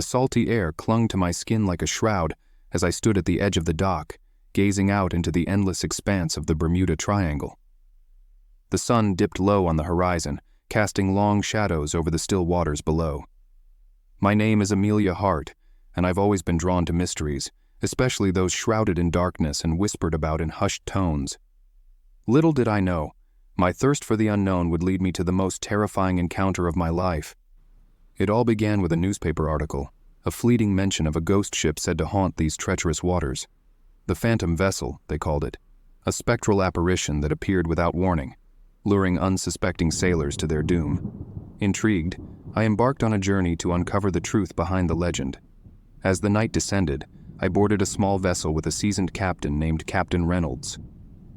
The salty air clung to my skin like a shroud as I stood at the edge of the dock, gazing out into the endless expanse of the Bermuda Triangle. The sun dipped low on the horizon, casting long shadows over the still waters below. My name is Amelia Hart, and I've always been drawn to mysteries, especially those shrouded in darkness and whispered about in hushed tones. Little did I know, my thirst for the unknown would lead me to the most terrifying encounter of my life. It all began with a newspaper article, a fleeting mention of a ghost ship said to haunt these treacherous waters. The Phantom Vessel, they called it, a spectral apparition that appeared without warning, luring unsuspecting sailors to their doom. Intrigued, I embarked on a journey to uncover the truth behind the legend. As the night descended, I boarded a small vessel with a seasoned captain named Captain Reynolds.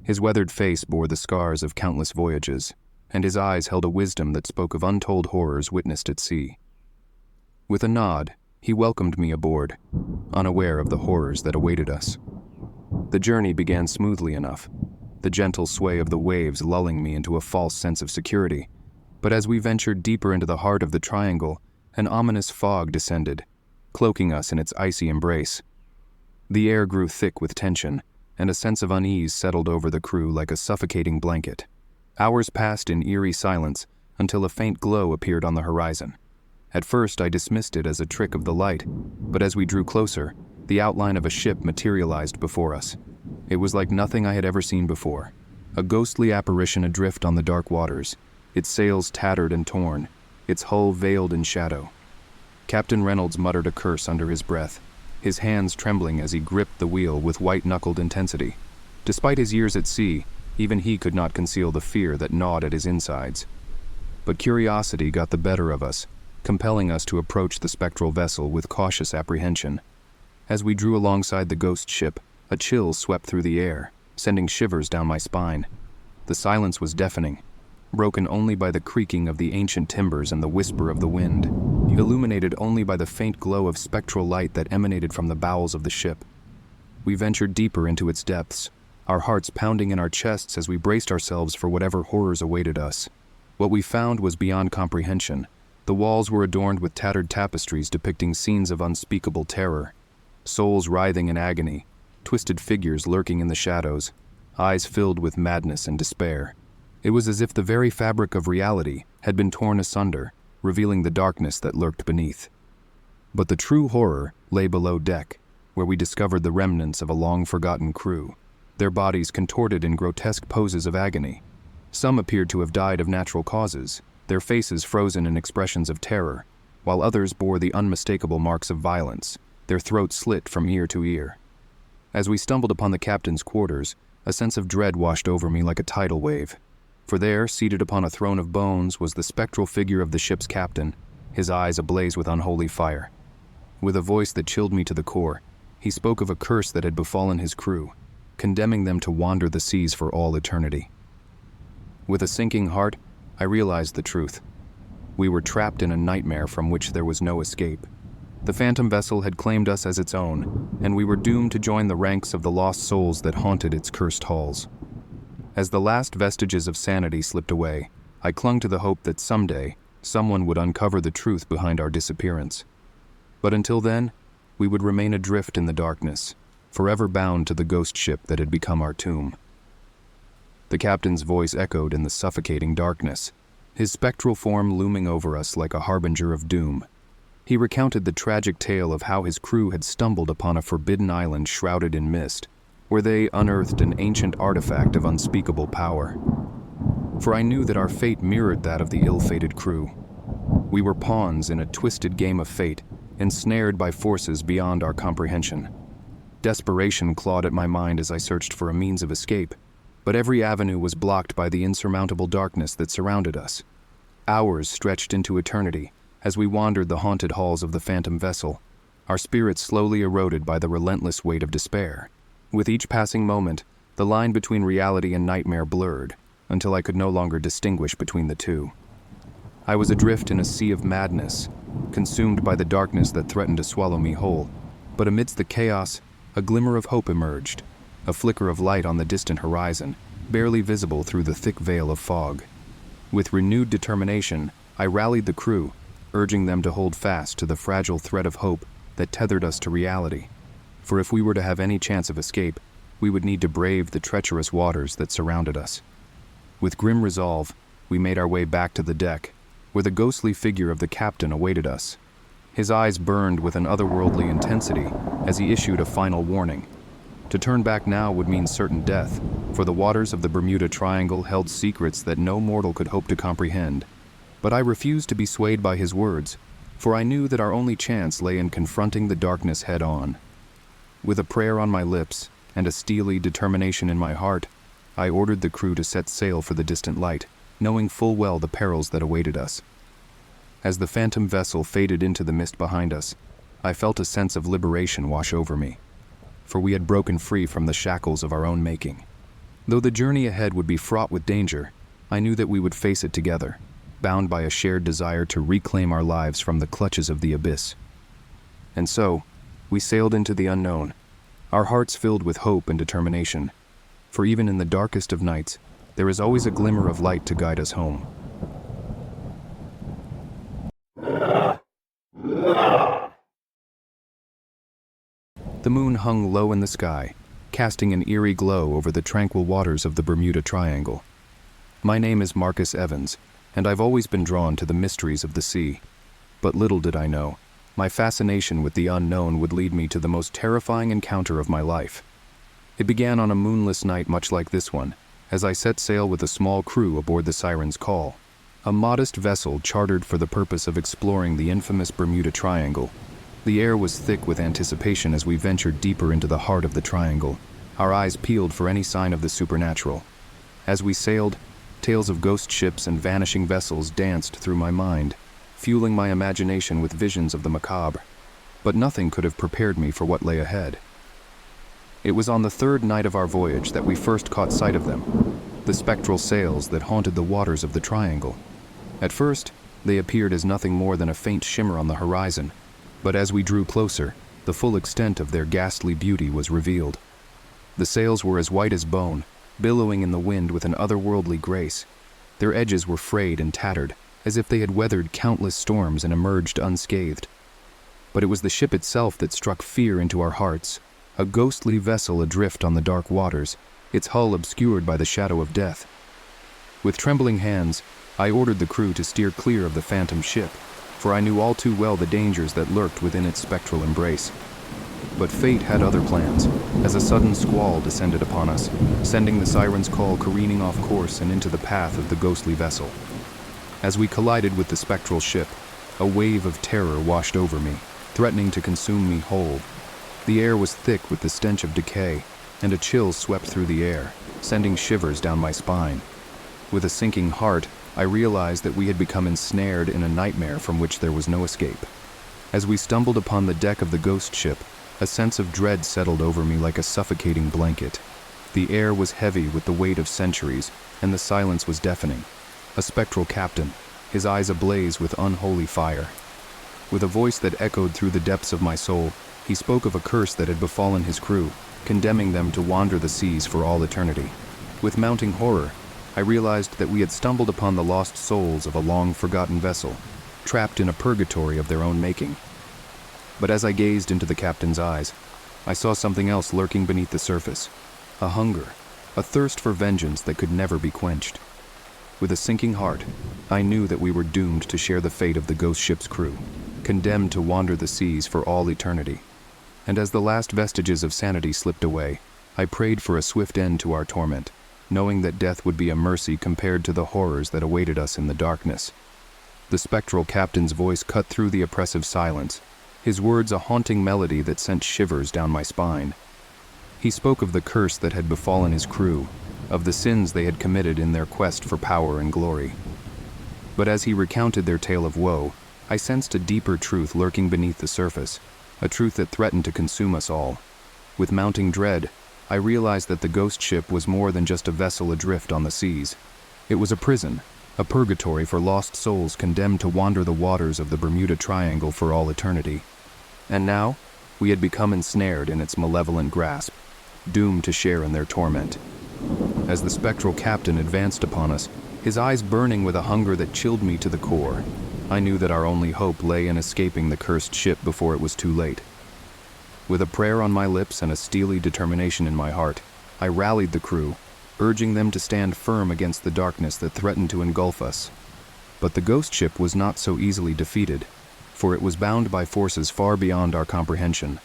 His weathered face bore the scars of countless voyages, and his eyes held a wisdom that spoke of untold horrors witnessed at sea. With a nod, he welcomed me aboard, unaware of the horrors that awaited us. The journey began smoothly enough, the gentle sway of the waves lulling me into a false sense of security. But as we ventured deeper into the heart of the triangle, an ominous fog descended, cloaking us in its icy embrace. The air grew thick with tension, and a sense of unease settled over the crew like a suffocating blanket. Hours passed in eerie silence until a faint glow appeared on the horizon. At first, I dismissed it as a trick of the light, but as we drew closer, the outline of a ship materialized before us. It was like nothing I had ever seen before, a ghostly apparition adrift on the dark waters, its sails tattered and torn, its hull veiled in shadow. Captain Reynolds muttered a curse under his breath, his hands trembling as he gripped the wheel with white-knuckled intensity. Despite his years at sea, even he could not conceal the fear that gnawed at his insides. But curiosity got the better of us, compelling us to approach the spectral vessel with cautious apprehension. As we drew alongside the ghost ship, a chill swept through the air, sending shivers down my spine. The silence was deafening, broken only by the creaking of the ancient timbers and the whisper of the wind, illuminated only by the faint glow of spectral light that emanated from the bowels of the ship. We ventured deeper into its depths, our hearts pounding in our chests as we braced ourselves for whatever horrors awaited us. What we found was beyond comprehension. The walls were adorned with tattered tapestries depicting scenes of unspeakable terror, souls writhing in agony, twisted figures lurking in the shadows, eyes filled with madness and despair. It was as if the very fabric of reality had been torn asunder, revealing the darkness that lurked beneath. But the true horror lay below deck, where we discovered the remnants of a long-forgotten crew, their bodies contorted in grotesque poses of agony. Some appeared to have died of natural causes, their faces frozen in expressions of terror, while others bore the unmistakable marks of violence, their throats slit from ear to ear. As we stumbled upon the captain's quarters, a sense of dread washed over me like a tidal wave. For there, seated upon a throne of bones, was the spectral figure of the ship's captain, his eyes ablaze with unholy fire. With a voice that chilled me to the core, he spoke of a curse that had befallen his crew, condemning them to wander the seas for all eternity. With a sinking heart, I realized the truth. We were trapped in a nightmare from which there was no escape. The Phantom Vessel had claimed us as its own, and we were doomed to join the ranks of the lost souls that haunted its cursed halls. As the last vestiges of sanity slipped away, I clung to the hope that someday, someone would uncover the truth behind our disappearance. But until then, we would remain adrift in the darkness, forever bound to the ghost ship that had become our tomb. The captain's voice echoed in the suffocating darkness, his spectral form looming over us like a harbinger of doom. He recounted the tragic tale of how his crew had stumbled upon a forbidden island shrouded in mist, where they unearthed an ancient artifact of unspeakable power. For I knew that our fate mirrored that of the ill-fated crew. We were pawns in a twisted game of fate, ensnared by forces beyond our comprehension. Desperation clawed at my mind as I searched for a means of escape, but every avenue was blocked by the insurmountable darkness that surrounded us. Hours stretched into eternity as we wandered the haunted halls of the Phantom Vessel, our spirits slowly eroded by the relentless weight of despair. With each passing moment, the line between reality and nightmare blurred, until I could no longer distinguish between the two. I was adrift in a sea of madness, consumed by the darkness that threatened to swallow me whole. But amidst the chaos, a glimmer of hope emerged, a flicker of light on the distant horizon, barely visible through the thick veil of fog. With renewed determination, I rallied the crew, urging them to hold fast to the fragile thread of hope that tethered us to reality. For if we were to have any chance of escape, we would need to brave the treacherous waters that surrounded us. With grim resolve, we made our way back to the deck, where the ghostly figure of the captain awaited us. His eyes burned with an otherworldly intensity as he issued a final warning. To turn back now would mean certain death, for the waters of the Bermuda Triangle held secrets that no mortal could hope to comprehend. But I refused to be swayed by his words, for I knew that our only chance lay in confronting the darkness head-on. With a prayer on my lips and a steely determination in my heart, I ordered the crew to set sail for the distant light, knowing full well the perils that awaited us. As the phantom vessel faded into the mist behind us, I felt a sense of liberation wash over me, for we had broken free from the shackles of our own making. Though the journey ahead would be fraught with danger, I knew that we would face it together, bound by a shared desire to reclaim our lives from the clutches of the abyss. And so, we sailed into the unknown, our hearts filled with hope and determination, for even in the darkest of nights, there is always a glimmer of light to guide us home. The moon hung low in the sky, casting an eerie glow over the tranquil waters of the Bermuda Triangle. My name is Marcus Evans, and I've always been drawn to the mysteries of the sea. But little did I know, my fascination with the unknown would lead me to the most terrifying encounter of my life. It began on a moonless night much like this one, as I set sail with a small crew aboard the Siren's Call, a modest vessel chartered for the purpose of exploring the infamous Bermuda Triangle. The air was thick with anticipation as we ventured deeper into the heart of the triangle, our eyes peeled for any sign of the supernatural. As we sailed, tales of ghost ships and vanishing vessels danced through my mind, fueling my imagination with visions of the macabre. But nothing could have prepared me for what lay ahead. It was on the third night of our voyage that we first caught sight of them, the spectral sails that haunted the waters of the triangle. At first, they appeared as nothing more than a faint shimmer on the horizon, but as we drew closer, the full extent of their ghastly beauty was revealed. The sails were as white as bone, billowing in the wind with an otherworldly grace. Their edges were frayed and tattered, as if they had weathered countless storms and emerged unscathed. But it was the ship itself that struck fear into our hearts, a ghostly vessel adrift on the dark waters, its hull obscured by the shadow of death. With trembling hands, I ordered the crew to steer clear of the phantom ship, for I knew all too well the dangers that lurked within its spectral embrace. But fate had other plans, as a sudden squall descended upon us, sending the Siren's Call careening off course and into the path of the ghostly vessel. As we collided with the spectral ship, a wave of terror washed over me, threatening to consume me whole. The air was thick with the stench of decay, and a chill swept through the air, sending shivers down my spine. With a sinking heart, I realized that we had become ensnared in a nightmare from which there was no escape. As we stumbled upon the deck of the ghost ship, a sense of dread settled over me like a suffocating blanket. The air was heavy with the weight of centuries, and the silence was deafening. A spectral captain, his eyes ablaze with unholy fire. With a voice that echoed through the depths of my soul, he spoke of a curse that had befallen his crew, condemning them to wander the seas for all eternity. With mounting horror, I realized that we had stumbled upon the lost souls of a long-forgotten vessel, trapped in a purgatory of their own making. But as I gazed into the captain's eyes, I saw something else lurking beneath the surface, a hunger, a thirst for vengeance that could never be quenched. With a sinking heart, I knew that we were doomed to share the fate of the ghost ship's crew, condemned to wander the seas for all eternity. And as the last vestiges of sanity slipped away, I prayed for a swift end to our torment, knowing that death would be a mercy compared to the horrors that awaited us in the darkness. The spectral captain's voice cut through the oppressive silence, his words a haunting melody that sent shivers down my spine. He spoke of the curse that had befallen his crew, of the sins they had committed in their quest for power and glory. But as he recounted their tale of woe, I sensed a deeper truth lurking beneath the surface, a truth that threatened to consume us all. With mounting dread, I realized that the ghost ship was more than just a vessel adrift on the seas. It was a prison, a purgatory for lost souls condemned to wander the waters of the Bermuda Triangle for all eternity. And now, we had become ensnared in its malevolent grasp, doomed to share in their torment. As the spectral captain advanced upon us, his eyes burning with a hunger that chilled me to the core, I knew that our only hope lay in escaping the cursed ship before it was too late. With a prayer on my lips and a steely determination in my heart, I rallied the crew, urging them to stand firm against the darkness that threatened to engulf us. But the ghost ship was not so easily defeated, for it was bound by forces far beyond our comprehension.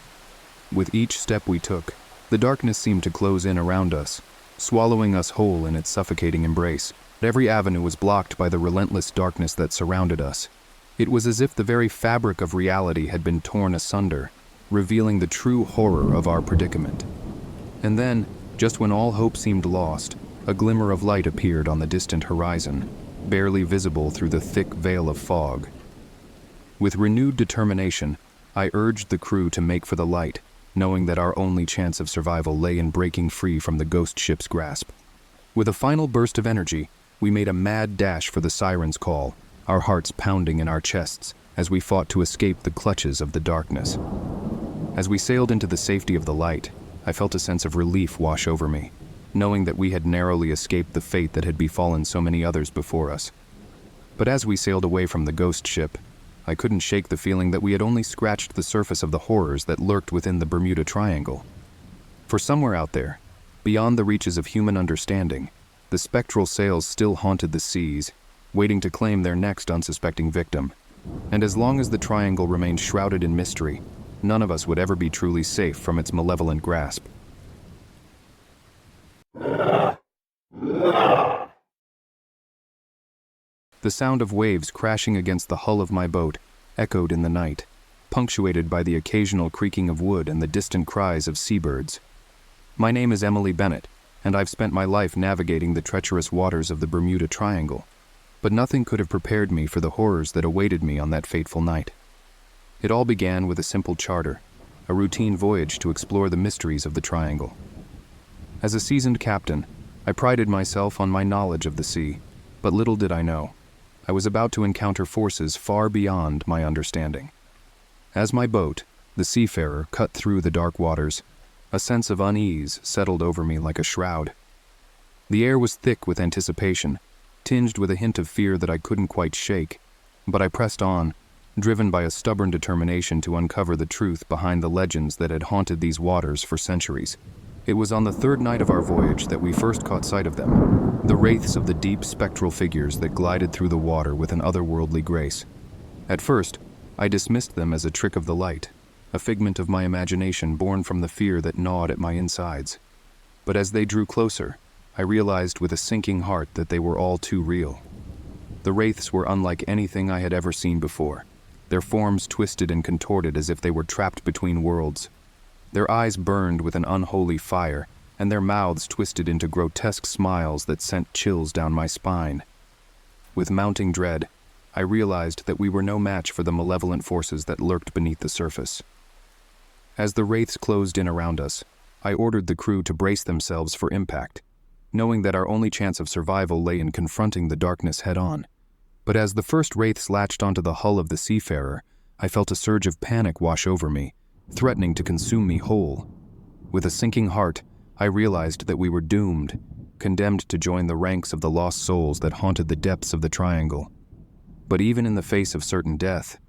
With each step we took, the darkness seemed to close in around us, swallowing us whole in its suffocating embrace. Every avenue was blocked by the relentless darkness that surrounded us. It was as if the very fabric of reality had been torn asunder, revealing the true horror of our predicament. And then, just when all hope seemed lost, a glimmer of light appeared on the distant horizon, barely visible through the thick veil of fog. With renewed determination, I urged the crew to make for the light, knowing that our only chance of survival lay in breaking free from the ghost ship's grasp. With a final burst of energy, we made a mad dash for the siren's call, our hearts pounding in our chests as we fought to escape the clutches of the darkness. As we sailed into the safety of the light, I felt a sense of relief wash over me, knowing that we had narrowly escaped the fate that had befallen so many others before us. But as we sailed away from the ghost ship, I couldn't shake the feeling that we had only scratched the surface of the horrors that lurked within the Bermuda Triangle. For somewhere out there, beyond the reaches of human understanding, the spectral sails still haunted the seas, waiting to claim their next unsuspecting victim. And as long as the triangle remained shrouded in mystery, none of us would ever be truly safe from its malevolent grasp. The sound of waves crashing against the hull of my boat echoed in the night, punctuated by the occasional creaking of wood and the distant cries of seabirds. My name is Emily Bennett, and I've spent my life navigating the treacherous waters of the Bermuda Triangle, but nothing could have prepared me for the horrors that awaited me on that fateful night. It all began with a simple charter, a routine voyage to explore the mysteries of the Triangle. As a seasoned captain, I prided myself on my knowledge of the sea, but little did I know, I was about to encounter forces far beyond my understanding. As my boat, the Seafarer, cut through the dark waters, a sense of unease settled over me like a shroud. The air was thick with anticipation, tinged with a hint of fear that I couldn't quite shake, but I pressed on, driven by a stubborn determination to uncover the truth behind the legends that had haunted these waters for centuries. It was on the third night of our voyage that we first caught sight of them, the wraiths of the deep spectral figures that glided through the water with an otherworldly grace. At first, I dismissed them as a trick of the light, a figment of my imagination born from the fear that gnawed at my insides. But as they drew closer, I realized with a sinking heart that they were all too real. The wraiths were unlike anything I had ever seen before, their forms twisted and contorted as if they were trapped between worlds. Their eyes burned with an unholy fire, and their mouths twisted into grotesque smiles that sent chills down my spine. With mounting dread, I realized that we were no match for the malevolent forces that lurked beneath the surface. As the wraiths closed in around us, I ordered the crew to brace themselves for impact, knowing that our only chance of survival lay in confronting the darkness head-on. But as the first wraiths latched onto the hull of the Seafarer, I felt a surge of panic wash over me, threatening to consume me whole. With a sinking heart, I realized that we were doomed, condemned to join the ranks of the lost souls that haunted the depths of the Triangle. But even in the face of certain death,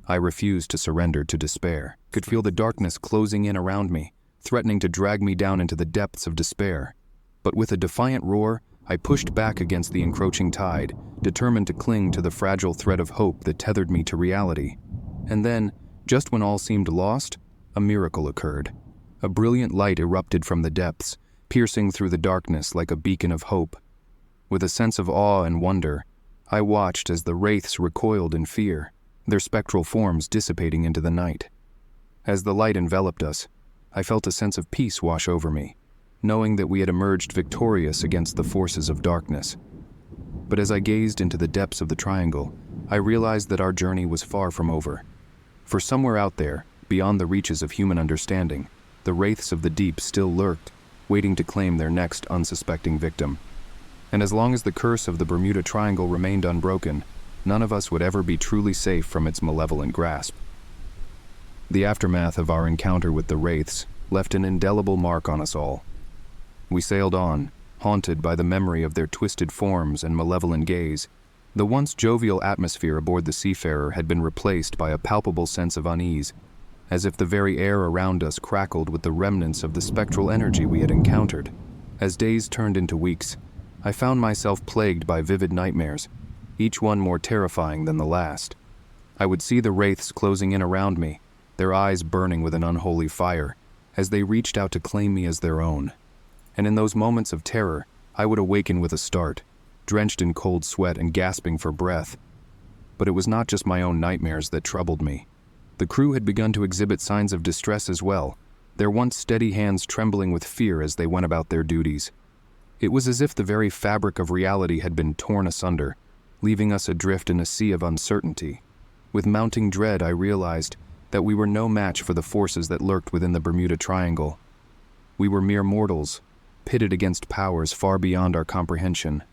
I refused to surrender to despair. I could feel the darkness closing in around me, threatening to drag me down into the depths of despair. But with a defiant roar, I pushed back against the encroaching tide, determined to cling to the fragile thread of hope that tethered me to reality. And then, just when all seemed lost, a miracle occurred. A brilliant light erupted from the depths, piercing through the darkness like a beacon of hope. With a sense of awe and wonder, I watched as the wraiths recoiled in fear, their spectral forms dissipating into the night. As the light enveloped us, I felt a sense of peace wash over me, knowing that we had emerged victorious against the forces of darkness. But as I gazed into the depths of the Triangle, I realized that our journey was far from over. For somewhere out there, beyond the reaches of human understanding, the wraiths of the deep still lurked, waiting to claim their next unsuspecting victim. And as long as the curse of the Bermuda Triangle remained unbroken, none of us would ever be truly safe from its malevolent grasp. The aftermath of our encounter with the wraiths left an indelible mark on us all. We sailed on, haunted by the memory of their twisted forms and malevolent gaze, The once jovial atmosphere aboard the Seafarer had been replaced by a palpable sense of unease, as if the very air around us crackled with the remnants of the spectral energy we had encountered. As days turned into weeks, I found myself plagued by vivid nightmares, each one more terrifying than the last. I would see the Wraiths closing in around me, their eyes burning with an unholy fire, as they reached out to claim me as their own. And in those moments of terror, I would awaken with a start, drenched in cold sweat and gasping for breath. But it was not just my own nightmares that troubled me. The crew had begun to exhibit signs of distress as well, their once steady hands trembling with fear as they went about their duties. It was as if the very fabric of reality had been torn asunder, leaving us adrift in a sea of uncertainty. With mounting dread, I realized that we were no match for the forces that lurked within the Bermuda Triangle. We were mere mortals, pitted against powers far beyond our comprehension.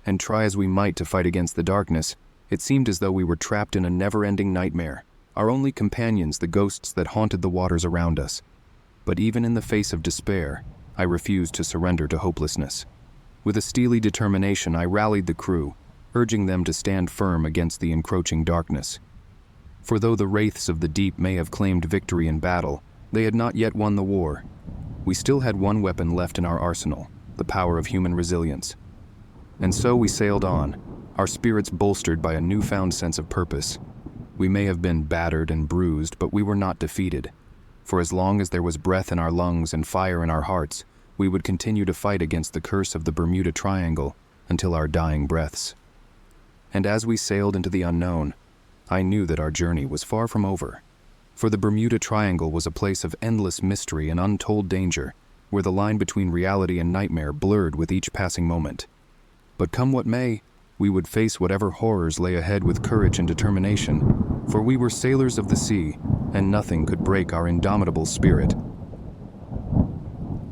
And try as we might to fight against the darkness, it seemed as though we were trapped in a never-ending nightmare, our only companions the ghosts that haunted the waters around us. But even in the face of despair, I refused to surrender to hopelessness. With a steely determination, I rallied the crew, urging them to stand firm against the encroaching darkness. For though the Wraiths of the deep may have claimed victory in battle, they had not yet won the war. We still had one weapon left in our arsenal, the power of human resilience. And so we sailed on, our spirits bolstered by a newfound sense of purpose. We may have been battered and bruised, but we were not defeated. For as long as there was breath in our lungs and fire in our hearts, we would continue to fight against the curse of the Bermuda Triangle until our dying breaths. And as we sailed into the unknown, I knew that our journey was far from over. For the Bermuda Triangle was a place of endless mystery and untold danger, where the line between reality and nightmare blurred with each passing moment. But come what may, we would face whatever horrors lay ahead with courage and determination, for we were sailors of the sea, and nothing could break our indomitable spirit.